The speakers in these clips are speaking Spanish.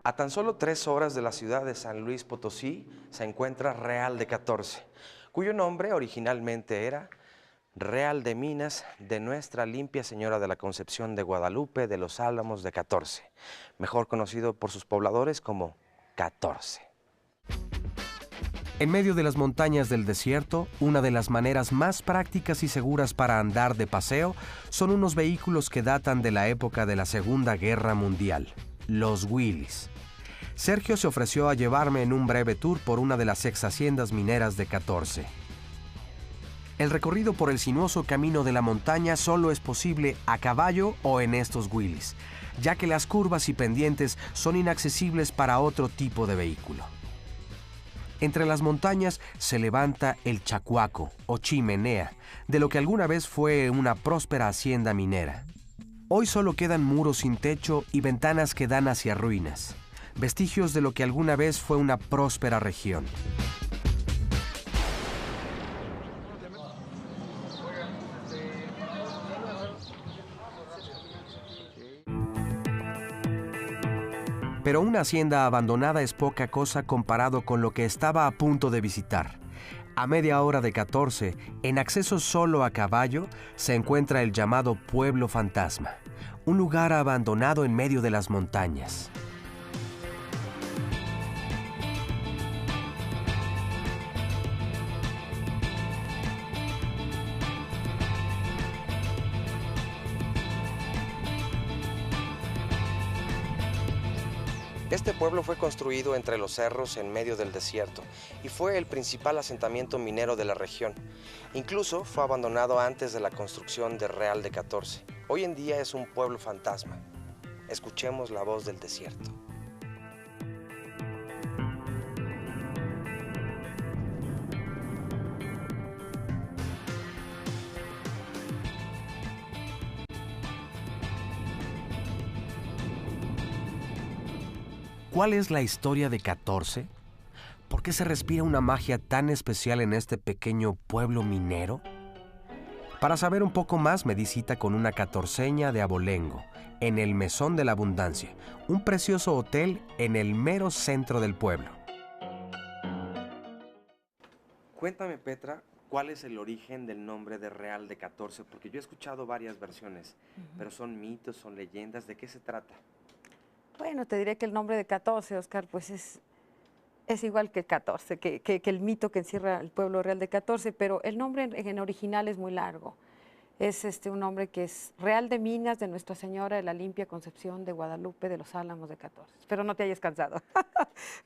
A tan solo 3 horas de la ciudad de San Luis Potosí se encuentra Real de 14, cuyo nombre originalmente era Real de Minas de Nuestra Limpia Señora de la Concepción de Guadalupe de los Álamos de 14, mejor conocido por sus pobladores como 14. En medio de las montañas del desierto, una de las maneras más prácticas y seguras para andar de paseo son unos vehículos que datan de la época de la Segunda Guerra Mundial, los Willys. Sergio se ofreció a llevarme en un breve tour por una de las ex haciendas mineras de 14. El recorrido por el sinuoso camino de la montaña solo es posible a caballo o en estos Willys, ya que las curvas y pendientes son inaccesibles para otro tipo de vehículo. Entre las montañas se levanta el Chacuaco o chimenea, de lo que alguna vez fue una próspera hacienda minera. Hoy solo quedan muros sin techo y ventanas que dan hacia ruinas, vestigios de lo que alguna vez fue una próspera región. Pero una hacienda abandonada es poca cosa comparado con lo que estaba a punto de visitar. A media hora de 14, en acceso solo a caballo, se encuentra el llamado Pueblo Fantasma, un lugar abandonado en medio de las montañas. Este pueblo fue construido entre los cerros en medio del desierto y fue el principal asentamiento minero de la región. Incluso fue abandonado antes de la construcción de Real de 14. Hoy en día es un pueblo fantasma. Escuchemos la voz del desierto. ¿Cuál es la historia de 14? ¿Por qué se respira una magia tan especial en este pequeño pueblo minero? Para saber un poco más me di cita con una catorceña de Abolengo, en el Mesón de la Abundancia, un precioso hotel en el mero centro del pueblo. Cuéntame, Petra, ¿cuál es el origen del nombre de Real de 14? Porque yo he escuchado varias versiones, pero son mitos, son leyendas. ¿De qué se trata? Bueno, te diré que el nombre de 14, Oscar, pues es igual que el 14, que el mito que encierra el pueblo real de 14, pero el nombre en original es muy largo. Es un nombre que es Real de Minas de Nuestra Señora de la Limpia Concepción de Guadalupe de los Álamos de 14. Espero no te hayas cansado.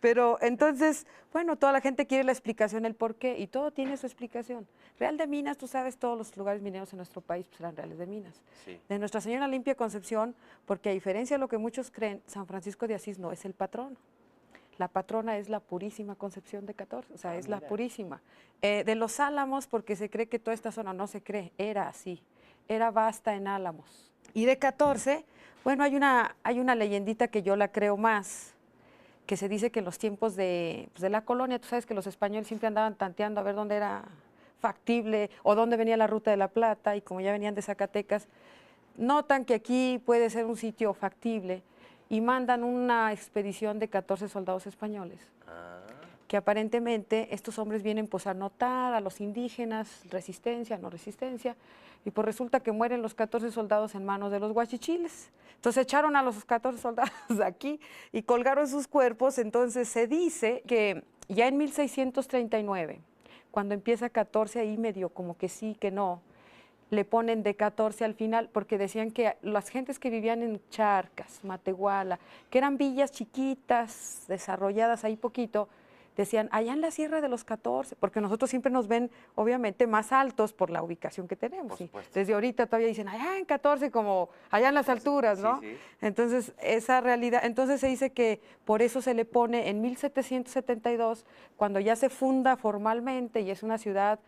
Pero entonces, bueno, toda la gente quiere la explicación, el por qué, y todo tiene su explicación. Real de Minas, tú sabes, todos los lugares mineros en nuestro país pues, eran reales de minas. Sí. De Nuestra Señora de la Limpia Concepción, porque a diferencia de lo que muchos creen, San Francisco de Asís no es el patrono. La patrona es la Purísima Concepción de 14, o sea, es la Purísima. De los Álamos, porque se cree que toda esta zona, no se cree, era así, era vasta en álamos. Y de 14, bueno, hay una leyendita que yo la creo más, que se dice que en los tiempos de la colonia, tú sabes que los españoles siempre andaban tanteando a ver dónde era factible o dónde venía la ruta de la Plata, y como ya venían de Zacatecas, notan que aquí puede ser un sitio factible, y mandan una expedición de 14 soldados españoles, que aparentemente estos hombres vienen pues a notar a los indígenas, resistencia, no resistencia, y pues resulta que mueren los 14 soldados en manos de los guachichiles. Entonces echaron a los 14 soldados de aquí y colgaron sus cuerpos. Entonces se dice que ya en 1639, cuando empieza 14, ahí medio como que sí, que no, le ponen de 14 al final, porque decían que las gentes que vivían en Charcas, Matehuala, que eran villas chiquitas, desarrolladas ahí poquito, decían, allá en la Sierra de los 14, porque nosotros siempre nos ven, obviamente, más altos por la ubicación que tenemos. ¿Sí? Desde ahorita todavía dicen, allá en 14, como allá en las alturas, ¿no? Sí, sí. Entonces, esa realidad, entonces se dice que por eso se le pone en 1772, cuando ya se funda formalmente y es una ciudad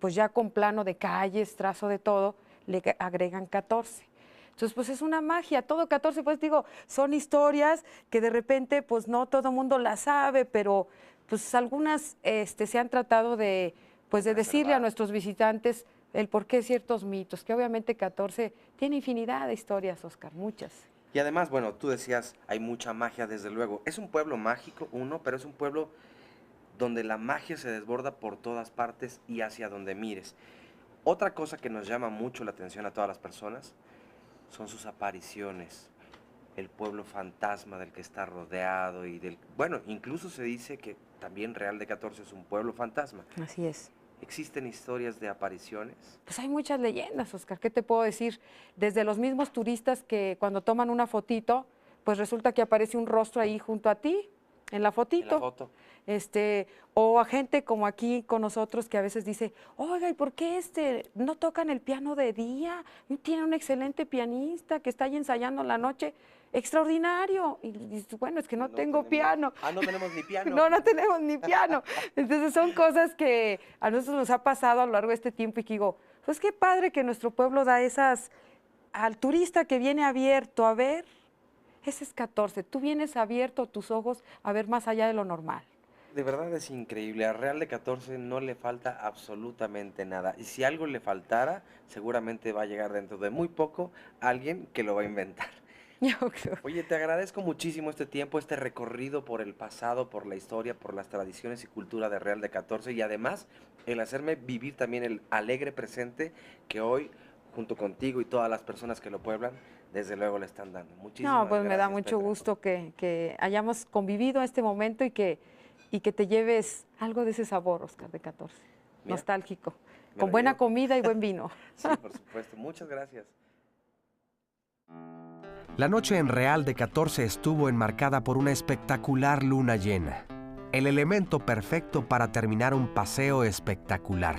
pues ya con plano de calles, trazo de todo, le agregan 14. Entonces, pues es una magia, todo 14, pues digo, son historias que de repente, pues no todo el mundo las sabe, pero pues algunas se han tratado de, pues de decirle a nuestros visitantes el por qué ciertos mitos, que obviamente 14 tiene infinidad de historias, Oscar, muchas. Y además, bueno, tú decías, hay mucha magia, desde luego. Es un pueblo mágico, uno, pero es un pueblo donde la magia se desborda por todas partes y hacia donde mires. Otra cosa que nos llama mucho la atención a todas las personas son sus apariciones, el pueblo fantasma del que está rodeado y del... Bueno, incluso se dice que también Real de 14 es un pueblo fantasma. Así es. ¿Existen historias de apariciones? Pues hay muchas leyendas, Oscar, ¿qué te puedo decir? Desde los mismos turistas que cuando toman una fotito, pues resulta que aparece un rostro ahí junto a ti, en la fotito. En la foto. O a gente como aquí con nosotros que a veces dice, oiga, ¿y por qué no tocan el piano de día? Tiene un excelente pianista que está ahí ensayando en la noche, extraordinario. Y dices, bueno, es que no tengo tenemos- piano. Ah, no tenemos ni piano. No, no tenemos ni piano. Entonces son cosas que a nosotros nos ha pasado a lo largo de este tiempo y que digo, pues qué padre que nuestro pueblo da esas al turista que viene abierto a ver. Ese es 14, tú vienes abierto tus ojos a ver más allá de lo normal. De verdad es increíble. A Real de 14 no le falta absolutamente nada. Y si algo le faltara, seguramente va a llegar dentro de muy poco alguien que lo va a inventar. Yo creo. Oye, te agradezco muchísimo este tiempo, este recorrido por el pasado, por la historia, por las tradiciones y cultura de Real de 14 y además el hacerme vivir también el alegre presente que hoy, junto contigo y todas las personas que lo pueblan, desde luego le están dando. Muchísimas No, pues me da gracias, mucho Petra. gusto que hayamos convivido a este momento y que te lleves algo de ese sabor, Oscar, de 14. Mira, Nostálgico. me Con lo buena llevo. comida y buen vino. Sí, por supuesto. Muchas gracias. La noche en Real de 14 estuvo enmarcada por una espectacular luna llena, el elemento perfecto para terminar un paseo espectacular.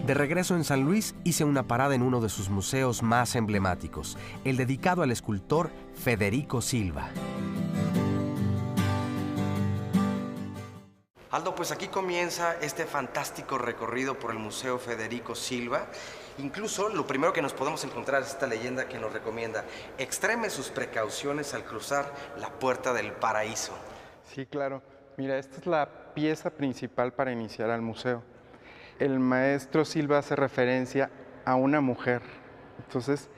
De regreso en San Luis, hice una parada en uno de sus museos más emblemáticos, el dedicado al escultor Federico Silva. Aldo, pues aquí comienza este fantástico recorrido por el Museo Federico Silva. Incluso lo primero que nos podemos encontrar es esta leyenda que nos recomienda: extreme sus precauciones al cruzar la puerta del paraíso. Sí, claro. Mira, esta es la pieza principal para iniciar al museo. El maestro Silva hace referencia a una mujer. Entonces,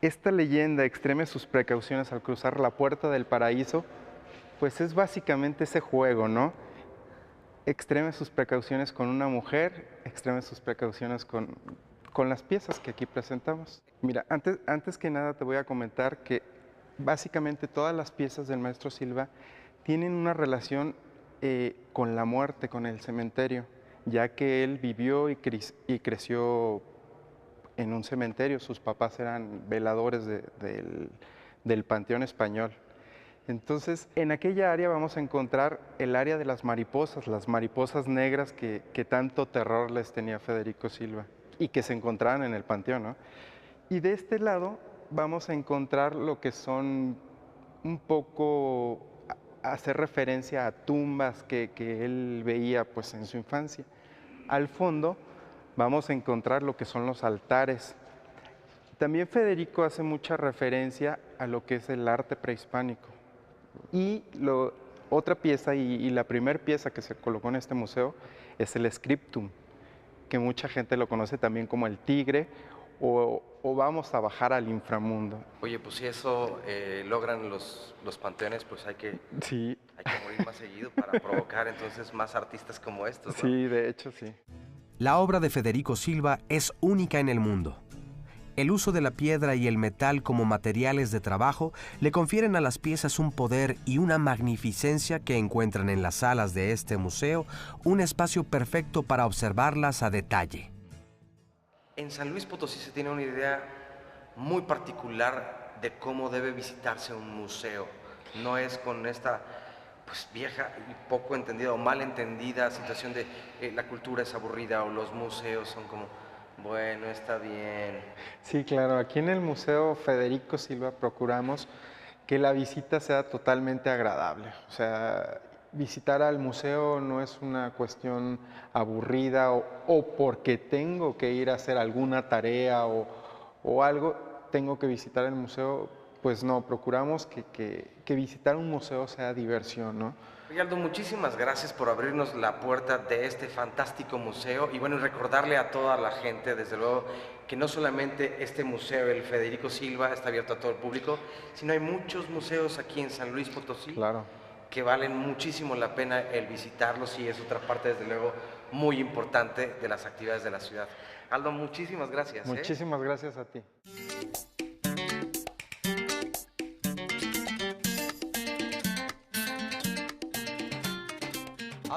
esta leyenda, extreme sus precauciones al cruzar la puerta del paraíso, pues es básicamente ese juego, ¿no? Extreme sus precauciones con una mujer, extreme sus precauciones con las piezas que aquí presentamos. Mira, antes que nada te voy a comentar que básicamente todas las piezas del maestro Silva tienen una relación con la muerte, con el cementerio, ya que él vivió y creció en un cementerio. Sus papás eran veladores del Panteón Español. Entonces, en aquella área vamos a encontrar el área de las mariposas negras que tanto terror les tenía Federico Silva y que se encontraban en el panteón, ¿no? Y de este lado vamos a encontrar lo que son un poco hacer referencia a tumbas que él veía pues en su infancia. Al fondo vamos a encontrar lo que son los altares. También Federico hace mucha referencia a lo que es el arte prehispánico. Y otra pieza y la primera pieza que se colocó en este museo es el scriptum, que mucha gente lo conoce también como el tigre o vamos a bajar al inframundo. Oye, pues si eso logran los panteones, pues hay que morir más seguido para provocar entonces más artistas como estos, ¿no? Sí, de hecho sí. La obra de Federico Silva es única en el mundo. El uso de la piedra y el metal como materiales de trabajo le confieren a las piezas un poder y una magnificencia que encuentran en las salas de este museo un espacio perfecto para observarlas a detalle. En San Luis Potosí se tiene una idea muy particular de cómo debe visitarse un museo. No es con esta pues vieja y poco entendida o mal entendida situación de la cultura es aburrida o los museos son como, bueno, está bien. Sí, claro. Aquí en el Museo Federico Silva procuramos que la visita sea totalmente agradable. O sea, visitar al museo no es una cuestión aburrida o porque tengo que ir a hacer alguna tarea o algo, tengo que visitar el museo. Pues no, procuramos que visitar un museo sea diversión, ¿no? Rialdo, muchísimas gracias por abrirnos la puerta de este fantástico museo y bueno, recordarle a toda la gente, desde luego, que no solamente este museo, el Federico Silva, está abierto a todo el público, sino hay muchos museos aquí en San Luis Potosí que valen muchísimo la pena el visitarlos y es otra parte, desde luego, muy importante de las actividades de la ciudad. Aldo, muchísimas gracias. Muchísimas gracias a ti.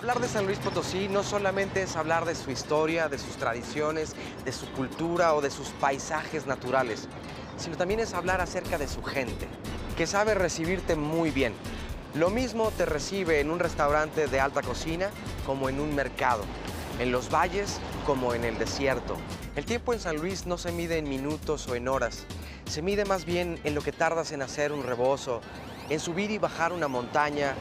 Hablar de San Luis Potosí no solamente es hablar de su historia, de sus tradiciones, de su cultura o de sus paisajes naturales, sino también es hablar acerca de su gente, que sabe recibirte muy bien. Lo mismo te recibe en un restaurante de alta cocina como en un mercado, en los valles como en el desierto. El tiempo en San Luis no se mide en minutos o en horas, se mide más bien en lo que tardas en hacer un rebozo, en subir y bajar una montaña,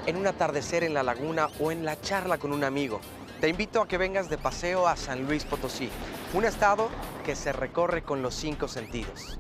en un atardecer en la laguna o en la charla con un amigo. Te invito a que vengas de paseo a San Luis Potosí, un estado que se recorre con los 5 sentidos.